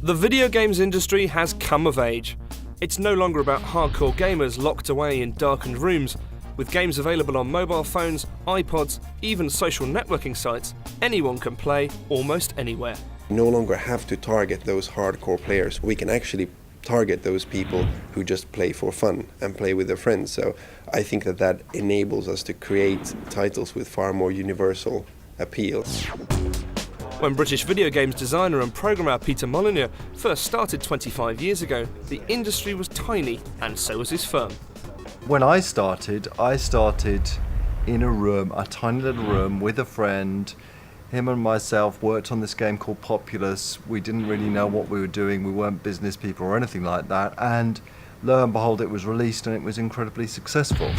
The video games industry has come of age. It's no longer about hardcore gamers locked away in darkened rooms. With games available on mobile phones, iPods, even social networking sites, anyone can play almost anywhere. We no longer have to target those hardcore players. We can actually target those people who just play for fun and play with their friends. So I think that enables us to create titles with far more universal appeal. When British video games designer and programmer Peter Molyneux first started 25 years ago, the industry was tiny, and so was his firm. When I started in a room, a tiny little room with a friend. Him and myself worked on this game called Populous. We didn't really know what we were doing. We weren't business people or anything like that. And lo and behold, it was released and it was incredibly successful.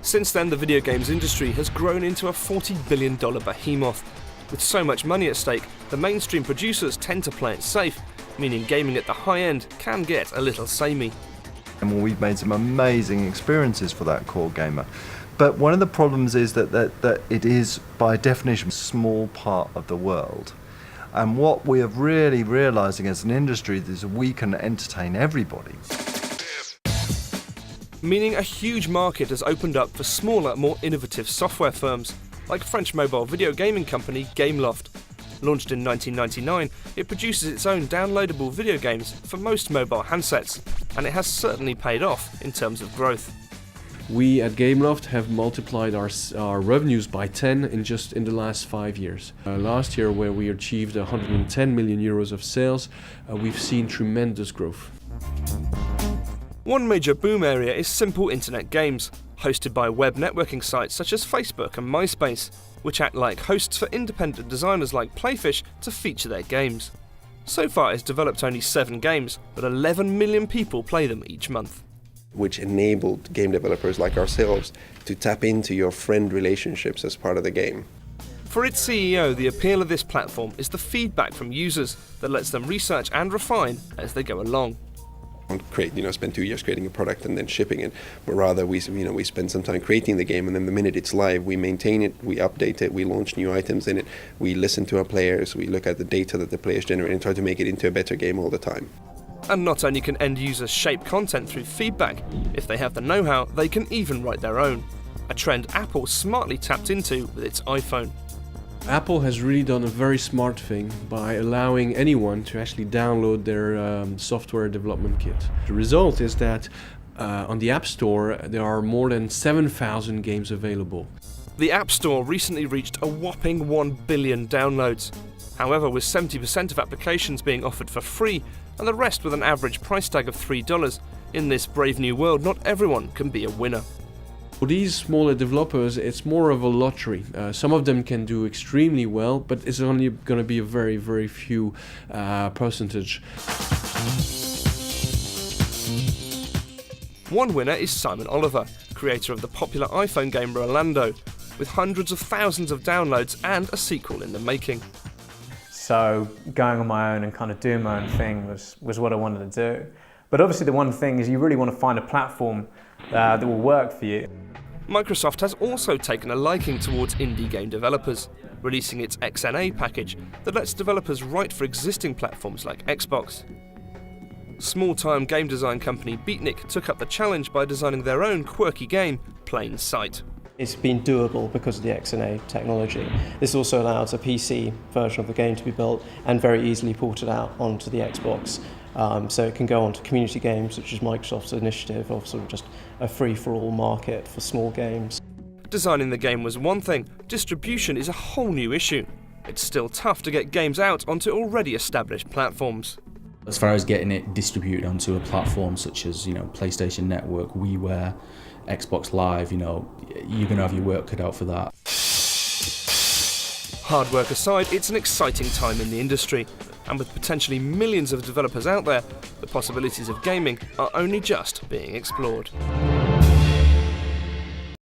Since then, the video games industry has grown into a $40 billion behemoth. With so much money at stake, the mainstream producers tend to play it safe, meaning gaming at the high end can get a little samey. And we've made some amazing experiences for that core gamer. But one of the problems is that it is, by definition, a small part of the world. And what we are really realising as an industry is we can entertain everybody. Meaning a huge market has opened up for smaller, more innovative software firms, like French mobile video gaming company Gameloft. Launched in 1999, it produces its own downloadable video games for most mobile handsets, and it has certainly paid off in terms of growth. We at Gameloft have multiplied our revenues by 10 in the last 5 years. Last year, where we achieved 110 million euros of sales, we've seen tremendous growth. One major boom area is simple internet games, hosted by web networking sites such as Facebook and MySpace, which act like hosts for independent designers like Playfish to feature their games. So far, it's developed only 7 games, but 11 million people play them each month. Which enabled game developers like ourselves to tap into your friend relationships as part of the game. For its CEO, the appeal of this platform is the feedback from users that lets them research and refine as they go along. Don't spend 2 years creating a product and then shipping it, but rather we spend some time creating the game, and then the minute it's live, we maintain it, we update it, we launch new items in it, we listen to our players, we look at the data that the players generate and try to make it into a better game all the time. And not only can end users shape content through feedback, if they have the know-how, they can even write their own. A trend Apple smartly tapped into with its iPhone. Apple has really done a very smart thing by allowing anyone to actually download their software development kit. The result is that on the App Store there are more than 7,000 games available. The App Store recently reached a whopping 1 billion downloads. However, with 70% of applications being offered for free and the rest with an average price tag of $3, in this brave new world not everyone can be a winner. For these smaller developers, it's more of a lottery. Some of them can do extremely well, but it's only going to be a very, very few percentage. One winner is Simon Oliver, creator of the popular iPhone game Rolando, with hundreds of thousands of downloads and a sequel in the making. So going on my own and kind of doing my own thing was what I wanted to do. But obviously the one thing is you really want to find a platform that will work for you. Microsoft has also taken a liking towards indie game developers, releasing its XNA package that lets developers write for existing platforms like Xbox. Small-time game design company Beatnik took up the challenge by designing their own quirky game, Plain Sight. It's been doable because of the XNA technology. This also allows a PC version of the game to be built and very easily ported out onto the Xbox. So it can go on to community games, which is Microsoft's initiative of sort of just a free-for-all market for small games. Designing the game was one thing, distribution is a whole new issue. It's still tough to get games out onto already established platforms. As far as getting it distributed onto a platform such as, PlayStation Network, WiiWare, Xbox Live, you're going to have your work cut out for that. Hard work aside, it's an exciting time in the industry, and with potentially millions of developers out there, the possibilities of gaming are only just being explored.